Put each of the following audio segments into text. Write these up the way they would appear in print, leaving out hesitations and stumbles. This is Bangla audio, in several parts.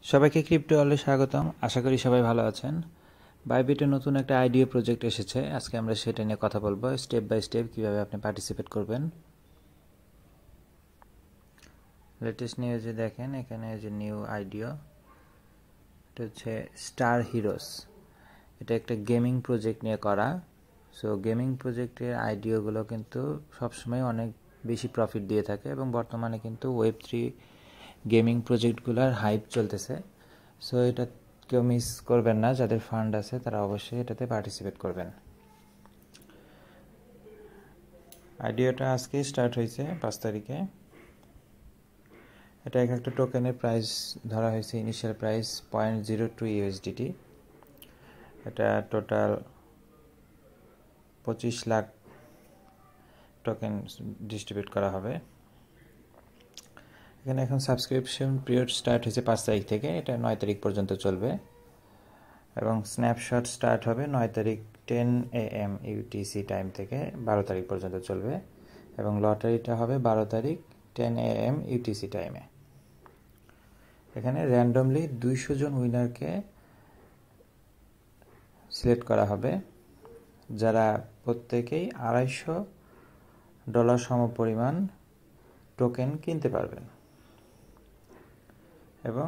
সবাইকে ক্রিপ্টো ওয়ার্ল্ডে স্বাগতম। আশা করি সবাই ভালো আছেন। বাইবিটে নতুন একটা আইডিয়া প্রজেক্ট এসেছে, আজকে আমরা সেটা নিয়ে কথা বলবো, স্টেপ বাই স্টেপ কীভাবে আপনি পার্টিসিপেট করবেন। লেটেস্ট নিউজে দেখেন এখানে যে নিউ আইডিয়া, এটা হচ্ছে স্টার হিরোস। এটা একটা গেমিং প্রজেক্ট নিয়ে করা। সো গেমিং প্রজেক্টের আইডিয়াগুলো কিন্তু সবসময় অনেক বেশি প্রফিট দিয়ে থাকে এবং বর্তমানে কিন্তু ওয়েব3 গেমিং প্রজেক্টগুলোর হাইপ চলতেছে। সো এটা কেউ মিস করবেন না, যাদের ফান্ড আছে তারা অবশ্যই এটাতে পার্টিসিপেট করবেন। আইডিয়াটা আজকে স্টার্ট হয়েছে 5 তারিখে। এটা এক একটা টোকেনের প্রাইস ধরা হয়েছে, ইনিশিয়াল প্রাইস 0.02 USDT। এটা টোটাল 25 লাখ টোকেন ডিস্ট্রিবিউট করা হবে। এখানে এখন সাবস্ক্রিপশন পিরিয়ড স্টার্ট হয়েছে 5 তারিখ থেকে, এটা 9 তারিখ পর্যন্ত চলবে এবং স্ন্যাপশট স্টার্ট হবে 9 তারিখ 10 AM UTC টাইম থেকে 12 তারিখ পর্যন্ত চলবে এবং লটারিটা হবে 12 তারিখ 10 AM UTC টাইমে। এখানে র্যান্ডমলি 200 জন উইনারকে সিলেক্ট করা হবে, যারা প্রত্যেকেই $250 সমপরিমাণ টোকেন কিনতে পারবেন এবং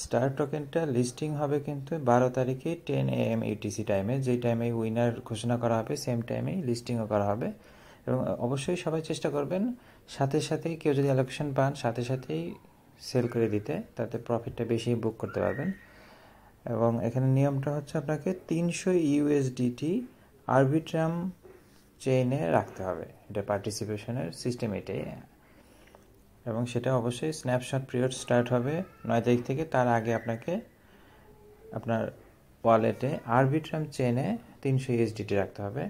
স্টার টোকেনটা লিস্টিং হবে কিন্তু 12 তারিখে 10 AM UTC টাইমে, যেই টাইমে উইনার ঘোষণা করা হবে সেম টাইমেই লিস্টিংও করা হবে। এবং অবশ্যই সবাই চেষ্টা করবেন সাথে সাথেই, কেউ যদি অ্যালোকেশন পান সাথে সাথেই সেল করে দিতে, তাতে প্রফিটটা বেশি বুক করতে পারবেন। এবং এখানে নিয়মটা হচ্ছে আপনাকে 300 USDT আরবিট্রাম চেইনে রাখতে হবে, এটা পার্টিসিপেশনের সিস্টেম এটাই। এবং সেটা অবশ্যই স্ন্যাপশট পিরিয়ড স্টার্ট হবে 9 তারিখ থেকে, তার আগে আপনাকে আপনার ওয়ালেটে আরবিট্রাম চেইনে 300 USDT রাখতে হবে।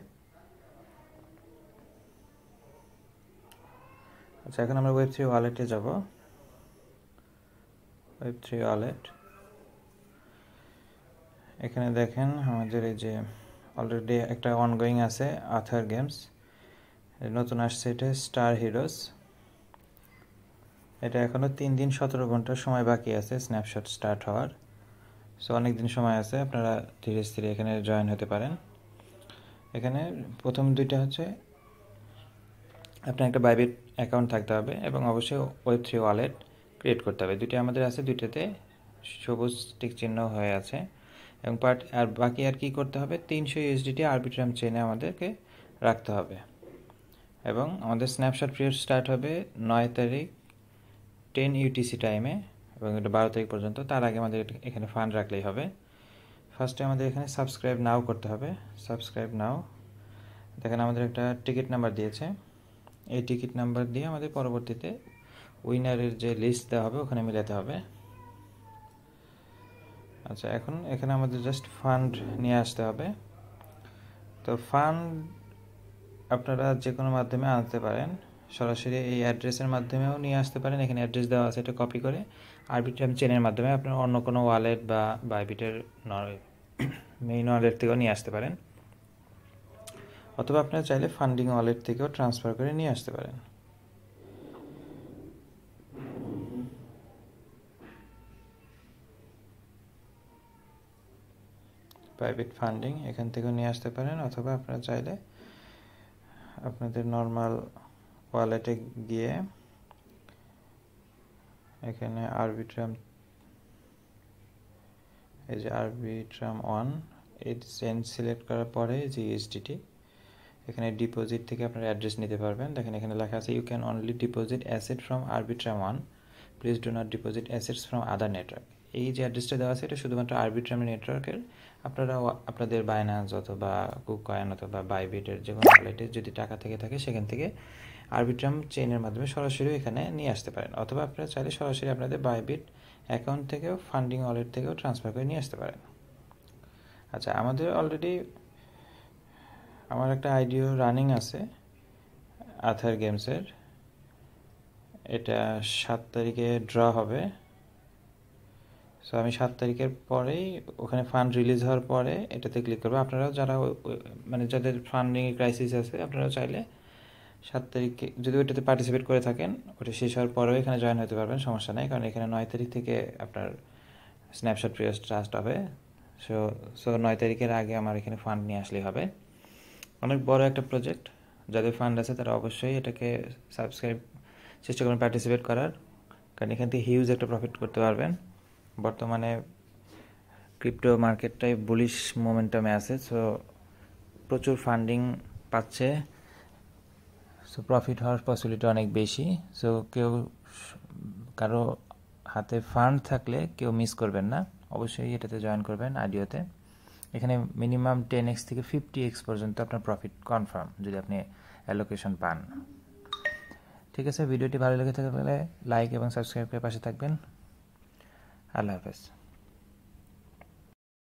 আচ্ছা, এখন আমরা ওয়েব3 ওয়ালেটে যাব। ওয়েব3 ওয়ালেট, এখানে দেখেন আমাদের এই যে অলরেডি একটা অনগোয়িং আছে আথার গেমস, নতুন আসছে এটা স্টার হিরোস। এটা এখনও 3 দিন 17 ঘন্টা সময় বাকি আছে স্ন্যাপশট স্টার্ট হওয়ার। সো অনেক দিন সময় আছে, আপনারা ধীরে ধীরে এখানে জয়েন হতে পারেন। এখানে প্রথম দুইটা হচ্ছে আপনার একটা বাইবিট অ্যাকাউন্ট থাকতে হবে এবং অবশ্যই ওয়েব3 ওয়ালেট ক্রিয়েট করতে হবে। দুইটা আমাদের আছে, দুইটাতে সবুজ টিক চিহ্ন হয়ে আছে এবং আর বাকি আর কি করতে হবে, 300 USDT আরবিট্রাম চেইনে আমাদেরকে রাখতে হবে। এবং আমাদের স্ন্যাপশট পিরিয়ড স্টার্ট হবে 9 তারিখ 10 UTC টাইমে এবং এটা 12 তারিখ পর্যন্ত, তার আগে আমাদের এখানে ফান্ড রাখলেই হবে। ফার্স্টে আমাদের এখানে সাবস্ক্রাইব নাও করতে হবে। সাবস্ক্রাইব নাও, দেখেন আমাদের একটা টিকিট নাম্বার দিয়েছে, এই টিকিট নাম্বার দিয়ে আমাদের পরবর্তীতে উইনারের যে লিস্ট দেওয়া হবে ওখানে মিলাতে হবে। আচ্ছা, এখন এখানে আমাদের জাস্ট ফান্ড নিয়ে আসতে হবে। তো ফান্ড আপনারা যে কোনো মাধ্যমে আনতে পারেন, সরাসরি এই অ্যাড্রেসের মাধ্যমেও নিয়ে আসতে পারেন, এখানে অ্যাড্রেস দেওয়া আছে, এটা কপি করে আরবিট্রাম চেনের মাধ্যমে আপনারা অন্য কোনো ওয়ালেট বা বাইবিটের মেইন ওয়ালেট থেকেও নিয়ে আসতে পারেন, অথবা আপনারা চাইলে ফান্ডিং ওয়ালেট থেকেও ট্রান্সফার করে নিয়ে আসতে পারেন। প্রাইভেট ফান্ডিং এখান থেকেও নিয়ে আসতে পারেন, অথবা আপনারা চাইলে আপনাদের নর্মাল ওয়ালেটে গিয়ে এখানে আরবিট্রাম, এই যে আরবিট্রাম 1 এই চেন সিলেক্ট করার পরে যে ইউএসডিটি, এখানে ডিপোজিট থেকে আপনার অ্যাড্রেস নিতে পারবেন। দেখেন এখানে লেখা আছে you can only deposit asset from Arbitrum 1, please do not deposit assets from other network. এই যে অ্যাড্রেসটা দেওয়া আছে এটা শুধুমাত্র আরবিট্রাম নেটওয়ার্কের। আপনারা আপনাদের বাইন্যান্স অথবা কুককয়েন অথবা বাইবিটের যে কোনো ওয়ালেটে যদি টাকা থেকে থাকে সেখান থেকে আরবিট্রাম চেইনের মাধ্যমে সরাসরি এখানে নিয়ে আসতে পারেন, অথবা আপনারা চাইলে সরাসরি আপনাদের বাইবিট অ্যাকাউন্ট থেকেও ফান্ডিং ওয়ালেট থেকেও ট্রান্সফার করে নিয়ে আসতে পারেন। আচ্ছা, আমাদের অলরেডি আমার একটা আইডিও রানিং আছে আথার গেমসের, এটা 7 তারিখে ড্র হবে। সো আমি 7 তারিখের পরেই ওখানে ফান্ড রিলিজ হওয়ার পরে এটাতে ক্লিক করবো। আপনারাও যারা মানে যাদের ফান্ডিংয়ে ক্রাইসিস আছে, আপনারাও চাইলে 7 তারিখে যদি ওইটাতে পার্টিসিপেট করে থাকেন, ওটা শেষ হওয়ার পরেও এখানে জয়েন হতে পারবেন, সমস্যা নেই। কারণ এখানে 9 তারিখ থেকে আপনার স্ন্যাপশট প্রিভিয়াস ট্রাস্ট হবে। সো 9 তারিখের আগে আমার এখানে ফান্ড নিয়ে আসলেই হবে। অনেক বড় একটা প্রজেক্ট, যাদের ফান্ড আছে তারা অবশ্যই এটাকে চেষ্টা করবেন পার্টিসিপেট করার, কারণ এখান থেকে হিউজ একটা প্রফিট করতে পারবেন। বর্তমানে ক্রিপ্টো মার্কেটটাই বুলিশ মোমেন্টামে আছে, সো প্রচুর ফান্ডিং পাচ্ছে, সো প্রফিট হওয়ার পসিবিলিটি অনেক বেশি। সো কারো হাতে ফান্ড থাকলে কেউ মিস করবেন না, অবশ্যই এটাতে জয়েন করবেন আইডিওতে। এখানে মিনিমাম 10x থেকে 50x পর্যন্ত আপনার প্রফিট কনফার্ম যদি আপনি অ্যালোকেশন পান। ঠিক আছে, ভিডিওটি ভালো লেগে থাকলে লাইক এবং সাবস্ক্রাইব করে পাশে থাকবেন। আল্লাহ হাফেজ।